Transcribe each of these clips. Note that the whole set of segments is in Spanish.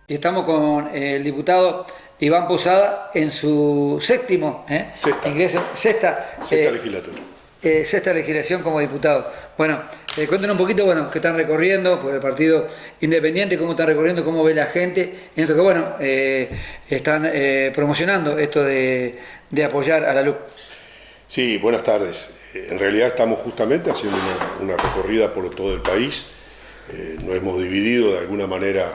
Y estamos con el diputado Iván Posada en su séptimo ingreso, sexta legislatura. Sexta legislación como diputado. Bueno, cuéntenos un poquito, bueno, qué están recorriendo por el Partido Independiente, cómo están recorriendo, cómo ve la gente, en esto que, bueno, están promocionando esto de apoyar a la LUC. Sí, buenas tardes. En realidad estamos justamente haciendo una recorrida por todo el país. Nos hemos dividido de alguna manera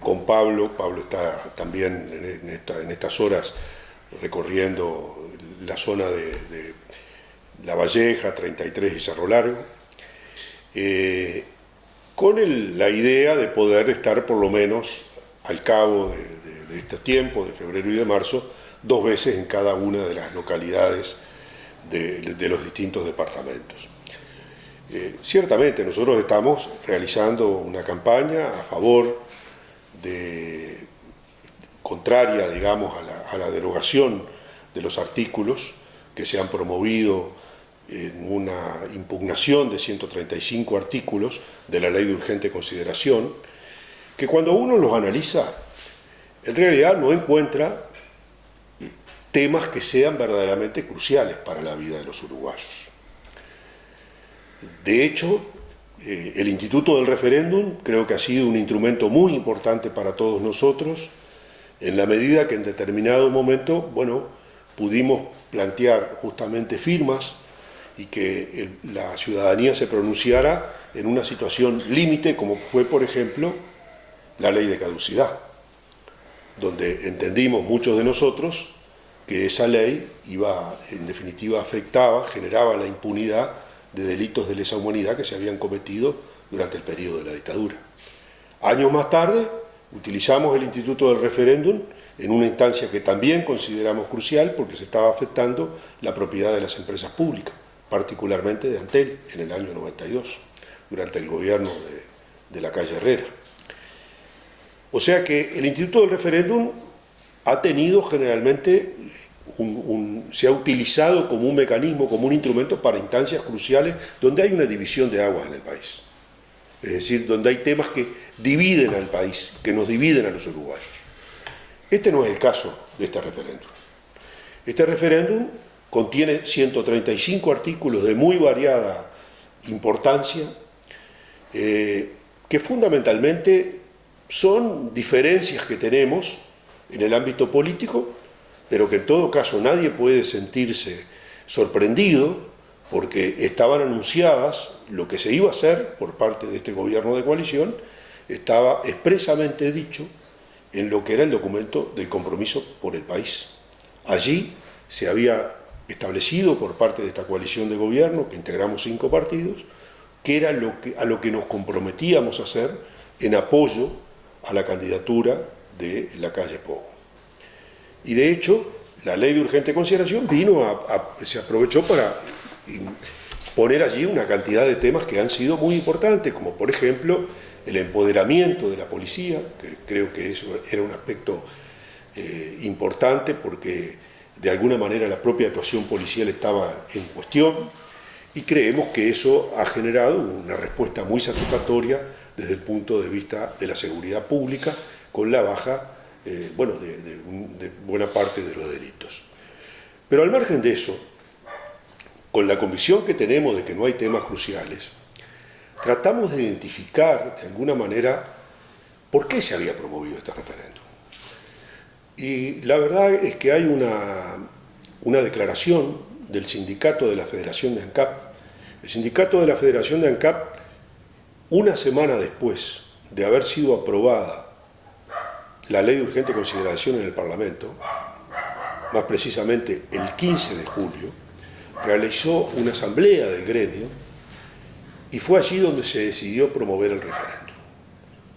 con Pablo. Pablo está también en estas horas recorriendo la zona de La Valleja, 33 y Cerro Largo, con la idea de poder estar por lo menos al cabo de este tiempo, de febrero y de marzo, 2 veces en cada una de las localidades de los distintos departamentos. Ciertamente nosotros estamos realizando una campaña a favor contraria, digamos, a la derogación de los artículos que se han promovido en una impugnación de 135 artículos de la Ley de Urgente Consideración, que cuando uno los analiza, en realidad no encuentra temas que sean verdaderamente cruciales para la vida de los uruguayos. De hecho, el Instituto del Referéndum creo que ha sido un instrumento muy importante para todos nosotros, en la medida que en determinado momento, bueno, pudimos plantear justamente firmas y que la ciudadanía se pronunciara en una situación límite, como fue, por ejemplo, la ley de caducidad, donde entendimos muchos de nosotros que esa ley en definitiva, generaba la impunidad de delitos de lesa humanidad que se habían cometido durante el periodo de la dictadura. Años más tarde, utilizamos el Instituto del Referéndum en una instancia que también consideramos crucial porque se estaba afectando la propiedad de las empresas públicas, particularmente de Antel, en el año 92, durante el gobierno de la calle Herrera. O sea que el Instituto del Referéndum ha tenido generalmente, se ha utilizado como un mecanismo, como un instrumento para instancias cruciales donde hay una división de aguas en el país. Es decir, donde hay temas que dividen al país, que nos dividen a los uruguayos. Este no es el caso de este referéndum. Este referéndum contiene 135 artículos de muy variada importancia, que fundamentalmente son diferencias que tenemos en el ámbito político, pero que en todo caso nadie puede sentirse sorprendido porque estaban anunciadas. Lo que se iba a hacer por parte de este gobierno de coalición estaba expresamente dicho en lo que era el documento del compromiso por el país. Allí se había establecido por parte de esta coalición de gobierno, que integramos 5 partidos, que era a lo que nos comprometíamos a hacer en apoyo a la candidatura de la calle Pou. Y de hecho, la Ley de Urgente Consideración se aprovechó para poner allí una cantidad de temas que han sido muy importantes, como por ejemplo el empoderamiento de la policía, que creo que eso era un aspecto importante porque de alguna manera la propia actuación policial estaba en cuestión, y creemos que eso ha generado una respuesta muy satisfactoria desde el punto de vista de la seguridad pública, con la baja de buena parte de los delitos. Pero al margen de eso, con la convicción que tenemos de que no hay temas cruciales, tratamos de identificar de alguna manera por qué se había promovido este referéndum. Y la verdad es que hay una declaración del sindicato de la Federación de ANCAP. El sindicato de la Federación de ANCAP, una semana después de haber sido aprobada la Ley de Urgente Consideración en el Parlamento, más precisamente el 15 de julio, realizó una asamblea del gremio y fue allí donde se decidió promover el referéndum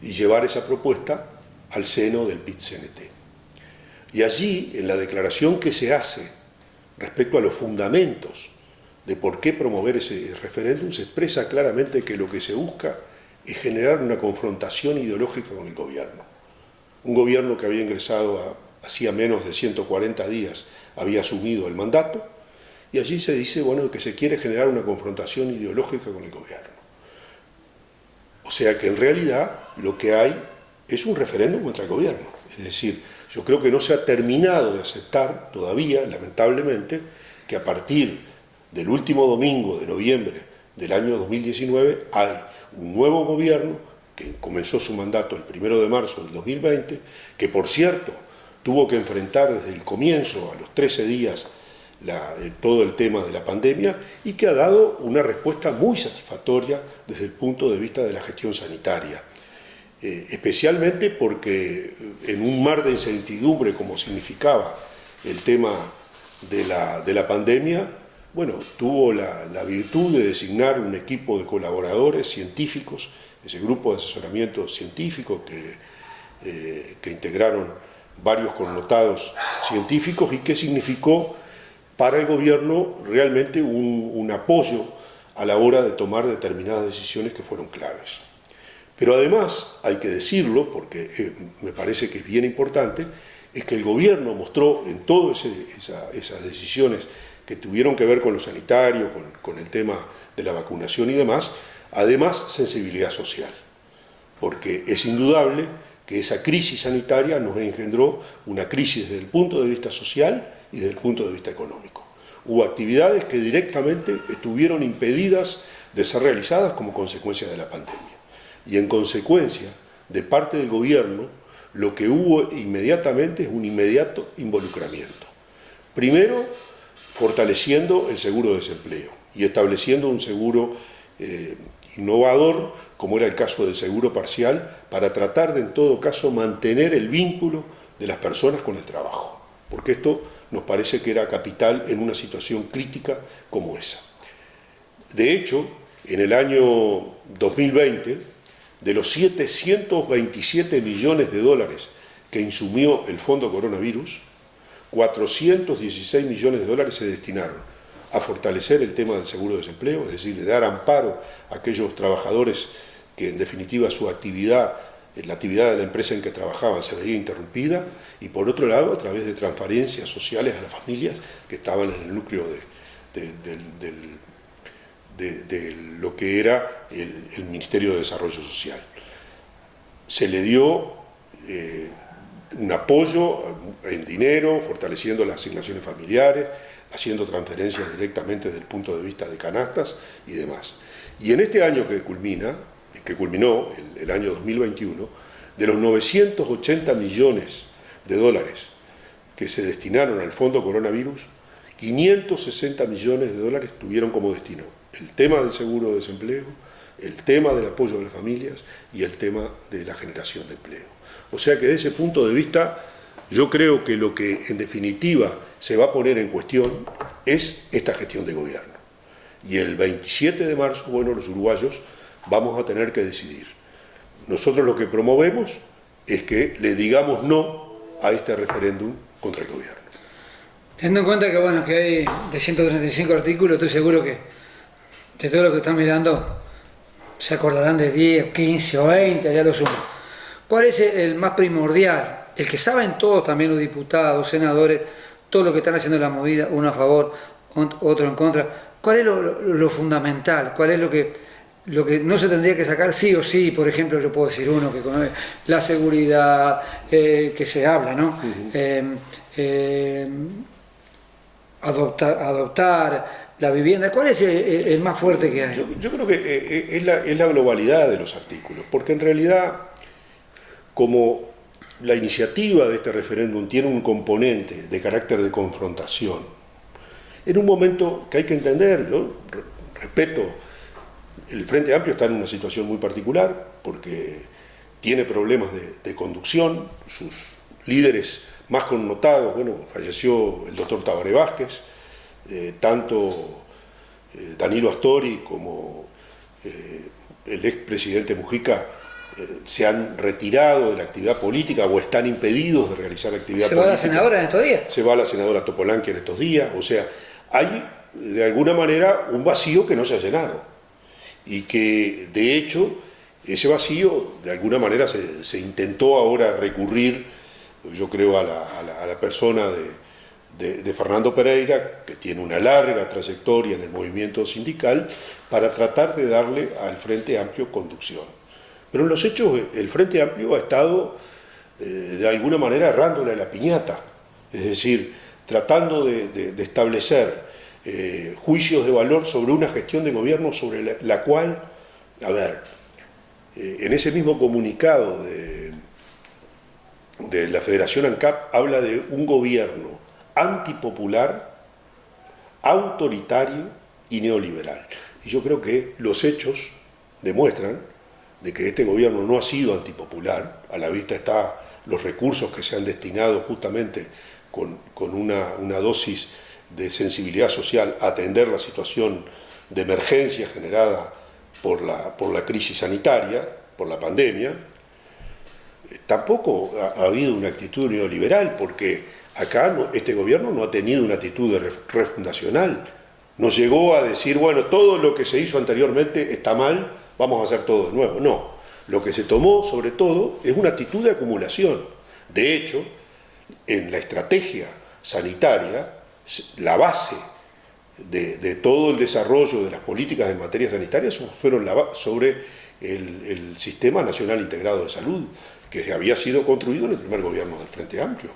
y llevar esa propuesta al seno del PIT-CNT. Y allí, en la declaración que se hace respecto a los fundamentos de por qué promover ese referéndum, se expresa claramente que lo que se busca es generar una confrontación ideológica con el gobierno. Un gobierno que había ingresado hacía menos de 140 días, había asumido el mandato, y allí se dice, bueno, que se quiere generar una confrontación ideológica con el gobierno. O sea que en realidad lo que hay es un referéndum contra el gobierno. Es decir, yo creo que no se ha terminado de aceptar todavía, lamentablemente, que a partir del último domingo de noviembre del año 2019 hay un nuevo gobierno que comenzó su mandato el 1 de marzo del 2020, que por cierto tuvo que enfrentar desde el comienzo, a los 13 días, todo el tema de la pandemia, y que ha dado una respuesta muy satisfactoria desde el punto de vista de la gestión sanitaria. Especialmente porque en un mar de incertidumbre como significaba el tema de la pandemia, bueno, tuvo la virtud de designar un equipo de colaboradores científicos, ese grupo de asesoramiento científico que integraron varios connotados científicos y que significó para el gobierno realmente un apoyo a la hora de tomar determinadas decisiones que fueron claves. Pero además, hay que decirlo, porque me parece que es bien importante, es que el gobierno mostró en todas esas decisiones que tuvieron que ver con lo sanitario, con el tema de la vacunación y demás, además sensibilidad social, porque es indudable que esa crisis sanitaria nos engendró una crisis desde el punto de vista social y desde el punto de vista económico. Hubo actividades que directamente estuvieron impedidas de ser realizadas como consecuencia de la pandemia. Y en consecuencia, de parte del gobierno, lo que hubo inmediatamente es un inmediato involucramiento. Primero, fortaleciendo el seguro de desempleo y estableciendo un seguro innovador, como era el caso del seguro parcial, para tratar de, en todo caso, mantener el vínculo de las personas con el trabajo, porque esto nos parece que era capital en una situación crítica como esa. De hecho, en el año 2020, de los 727 millones de dólares que insumió el Fondo Coronavirus, 416 millones de dólares se destinaron a fortalecer el tema del seguro de desempleo, es decir, de dar amparo a aquellos trabajadores que en definitiva su actividad, la actividad de la empresa en que trabajaban se veía interrumpida, y por otro lado a través de transferencias sociales a las familias que estaban en el núcleo de lo que era el Ministerio de Desarrollo Social. Se le dio un apoyo en dinero, fortaleciendo las asignaciones familiares, haciendo transferencias directamente desde el punto de vista de canastas y demás. Y en este año que culminó el año 2021, de los 980 millones de dólares que se destinaron al Fondo Coronavirus, 560 millones de dólares tuvieron como destino el tema del seguro de desempleo, el tema del apoyo a las familias y el tema de la generación de empleo. O sea que desde ese punto de vista, yo creo que lo que en definitiva se va a poner en cuestión es esta gestión de gobierno. Y el 27 de marzo, bueno, los uruguayos vamos a tener que decidir. Nosotros lo que promovemos es que le digamos no a este referéndum contra el gobierno. Teniendo en cuenta que, bueno, que hay de 135 artículos, estoy seguro que de todo lo que están mirando se acordarán de 10, 15 o 20, ya lo sumo. ¿Cuál es el más primordial? El que saben todos, también los diputados, senadores, todo lo que están haciendo la movida, uno a favor, otro en contra. ¿Cuál es lo fundamental? ¿Cuál es lo que no se tendría que sacar sí o sí? Por ejemplo, yo puedo decir uno que conoce la seguridad, que se habla, ¿no? Adoptar la vivienda. ¿Cuál es el más fuerte que hay? Yo creo que es la globalidad de los artículos, porque en realidad, como la iniciativa de este referéndum tiene un componente de carácter de confrontación, en un momento que hay que entender, yo respeto, el Frente Amplio está en una situación muy particular, porque tiene problemas de conducción, sus líderes más connotados, bueno, falleció el doctor Tabaré Vázquez, tanto Danilo Astori como el expresidente Mujica se han retirado de la actividad política o están impedidos de realizar actividad política. ¿Se va la senadora en estos días? Se va la senadora Topolanqui en estos días, o sea, hay de alguna manera un vacío que no se ha llenado y que de hecho ese vacío de alguna manera se intentó ahora recurrir, yo creo, a la persona de Fernando Pereira, que tiene una larga trayectoria en el movimiento sindical, para tratar de darle al Frente Amplio conducción. Pero en los hechos el Frente Amplio ha estado de alguna manera errándole a la piñata, es decir, tratando de establecer juicios de valor sobre una gestión de gobierno sobre la cual, a ver, en ese mismo comunicado de la Federación ANCAP habla de un gobierno antipopular, autoritario y neoliberal. Y yo creo que los hechos demuestran de que este gobierno no ha sido antipopular, a la vista está los recursos que se han destinado justamente con una dosis de sensibilidad social a atender la situación de emergencia generada por la crisis sanitaria, por la pandemia. Tampoco ha habido una actitud neoliberal, porque acá este gobierno no ha tenido una actitud refundacional. No llegó a decir, bueno, todo lo que se hizo anteriormente está mal, vamos a hacer todo de nuevo. No, lo que se tomó sobre todo es una actitud de acumulación. De hecho, en la estrategia sanitaria, la base de todo el desarrollo de las políticas en materia sanitaria fueron sobre el Sistema Nacional Integrado de Salud, que había sido construido en el primer gobierno del Frente Amplio.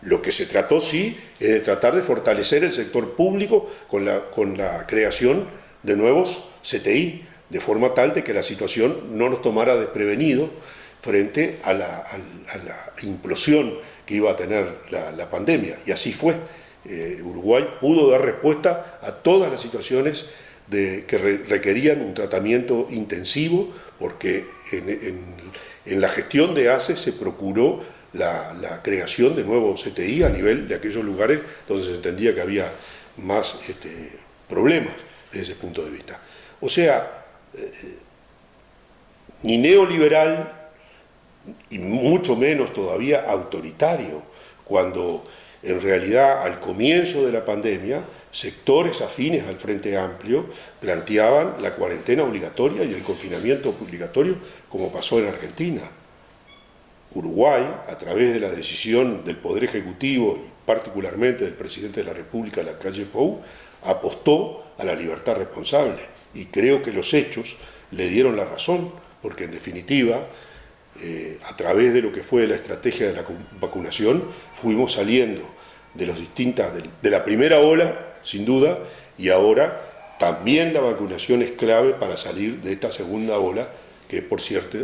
Lo que se trató, sí, es de tratar de fortalecer el sector público con la creación de nuevos CTI, de forma tal de que la situación no nos tomara desprevenido frente a la implosión que iba a tener la pandemia. Y así fue. Uruguay pudo dar respuesta a todas las situaciones que requerían un tratamiento intensivo, porque en la gestión de ACE se procuró la creación de nuevos CTI a nivel de aquellos lugares donde se entendía que había más problemas desde ese punto de vista. O sea, ni neoliberal y mucho menos todavía autoritario, cuando en realidad al comienzo de la pandemia sectores afines al Frente Amplio planteaban la cuarentena obligatoria y el confinamiento obligatorio, como pasó en Argentina. Uruguay, a través de la decisión del Poder Ejecutivo y particularmente del Presidente de la República, Lacalle Pou, apostó a la libertad responsable, y creo que los hechos le dieron la razón, porque en definitiva, a través de lo que fue la estrategia de la vacunación, fuimos saliendo de la primera ola, sin duda, y ahora también la vacunación es clave para salir de esta segunda ola, que por cierto,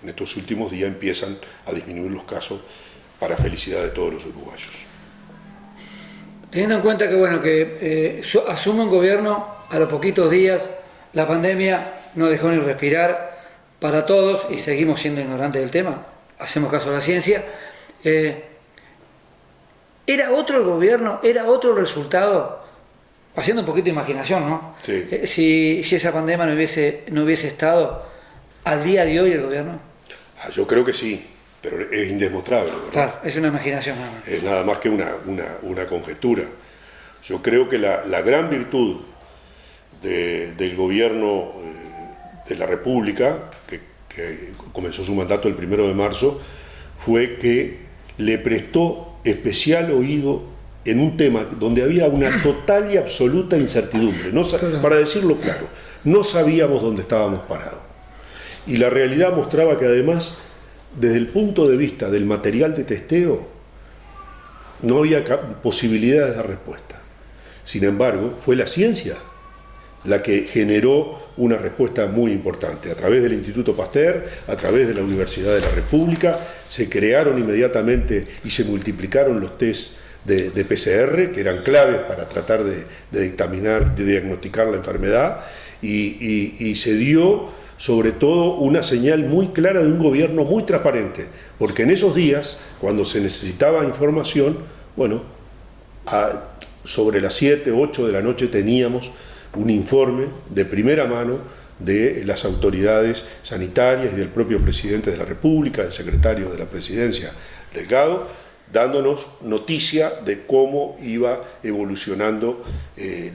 en estos últimos días empiezan a disminuir los casos, para felicidad de todos los uruguayos. Teniendo en cuenta que, bueno, que asume un gobierno a los poquitos días, la pandemia no dejó ni respirar para todos y seguimos siendo ignorantes del tema, hacemos caso a la ciencia. ¿Era otro el gobierno? ¿Era otro el resultado? Haciendo un poquito de imaginación, ¿no? Sí. Si esa pandemia no hubiese estado al día de hoy el gobierno. Yo creo que sí, pero es indemostrable, ¿verdad? Claro, es una imaginación nada más. Es nada más que una conjetura. Yo creo que la gran virtud del gobierno de la República, que comenzó su mandato el 1 de marzo, fue que le prestó especial oído en un tema donde había una total y absoluta incertidumbre. Para decirlo claro, no sabíamos dónde estábamos parados. Y la realidad mostraba que además, desde el punto de vista del material de testeo, no había posibilidad de dar respuesta. Sin embargo, fue la ciencia la que generó una respuesta muy importante. A través del Instituto Pasteur, a través de la Universidad de la República, se crearon inmediatamente y se multiplicaron los test de PCR, que eran claves para tratar de dictaminar, de diagnosticar la enfermedad, y se dio sobre todo una señal muy clara de un gobierno muy transparente, porque en esos días, cuando se necesitaba información, bueno, sobre las 7, 8 de la noche teníamos un informe de primera mano de las autoridades sanitarias y del propio presidente de la República, el secretario de la Presidencia, Delgado, dándonos noticia de cómo iba evolucionando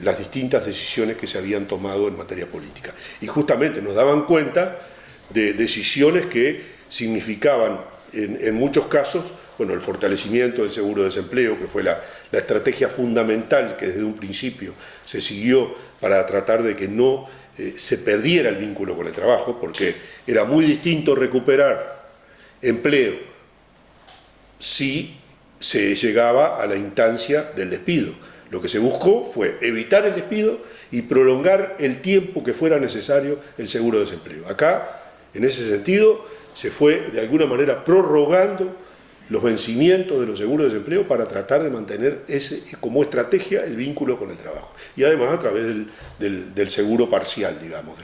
las distintas decisiones que se habían tomado en materia política. Y justamente nos daban cuenta de decisiones que significaban, en muchos casos, bueno, el fortalecimiento del seguro de desempleo, que fue la estrategia fundamental que desde un principio se siguió para tratar de que no se perdiera el vínculo con el trabajo, porque era muy distinto recuperar empleo si se llegaba a la instancia del despido. Lo que se buscó fue evitar el despido y prolongar el tiempo que fuera necesario el seguro de desempleo. Acá, en ese sentido, se fue de alguna manera prorrogando los vencimientos de los seguros de desempleo para tratar de mantener como estrategia el vínculo con el trabajo. Y además a través del seguro parcial, digamos,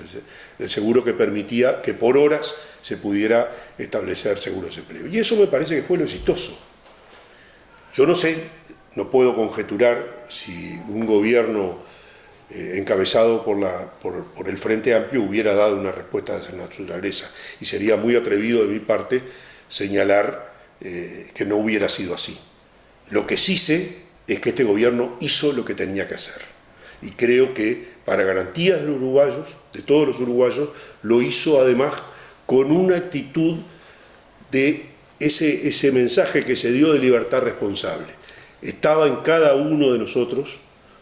del seguro que permitía que por horas se pudiera establecer seguro de desempleo. Y eso me parece que fue lo exitoso. Yo no sé, no puedo conjeturar si un gobierno encabezado por el Frente Amplio hubiera dado una respuesta de esa naturaleza, y sería muy atrevido de mi parte señalar que no hubiera sido así. Lo que sí sé es que este gobierno hizo lo que tenía que hacer, y creo que para garantías de los uruguayos, de todos los uruguayos, lo hizo además con una actitud de ese mensaje que se dio de libertad responsable. Estaba en cada uno de nosotros,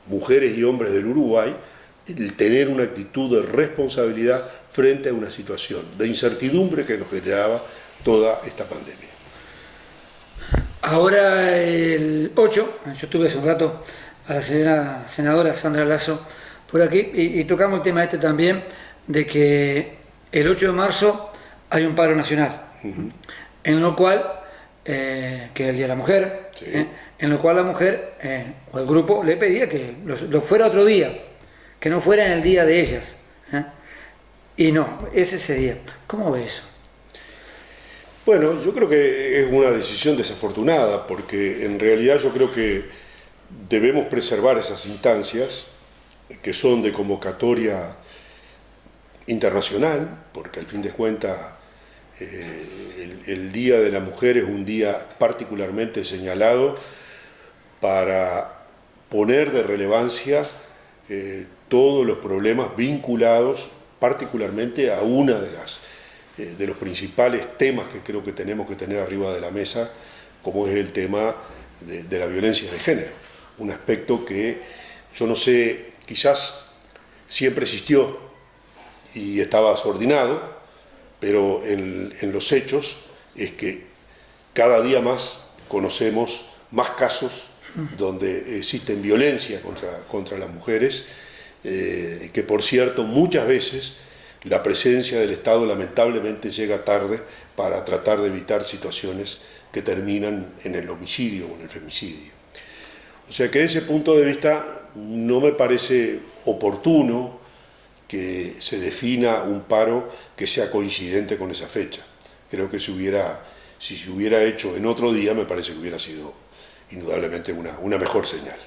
mujeres y hombres del Uruguay, el tener una actitud de responsabilidad frente a una situación de incertidumbre que nos generaba toda esta pandemia. Ahora el 8, yo estuve hace un rato a la señora senadora Sandra Lasso por aquí y tocamos el tema también de que el 8 de marzo hay un paro nacional, en lo cual, que es el Día de la Mujer, sí. En lo cual la mujer o el grupo le pedía que lo fuera otro día, que no fuera en el día de ellas, y no, es ese día. ¿Cómo ve eso? Bueno, yo creo que es una decisión desafortunada, porque en realidad yo creo que debemos preservar esas instancias que son de convocatoria internacional, porque al fin de cuentas el Día de la Mujer es un día particularmente señalado para poner de relevancia todos los problemas vinculados particularmente a una de los principales temas que creo que tenemos que tener arriba de la mesa, como es el tema de la violencia de género. Un aspecto que yo no sé, quizás siempre existió y estaba subordinado, pero en los hechos es que cada día más conocemos más casos donde existen violencia contra las mujeres, que por cierto muchas veces la presencia del Estado lamentablemente llega tarde para tratar de evitar situaciones que terminan en el homicidio o en el femicidio. O sea que desde ese punto de vista no me parece oportuno que se defina un paro que sea coincidente con esa fecha. Creo que si se hubiera hecho en otro día, me parece que hubiera sido indudablemente una mejor señal.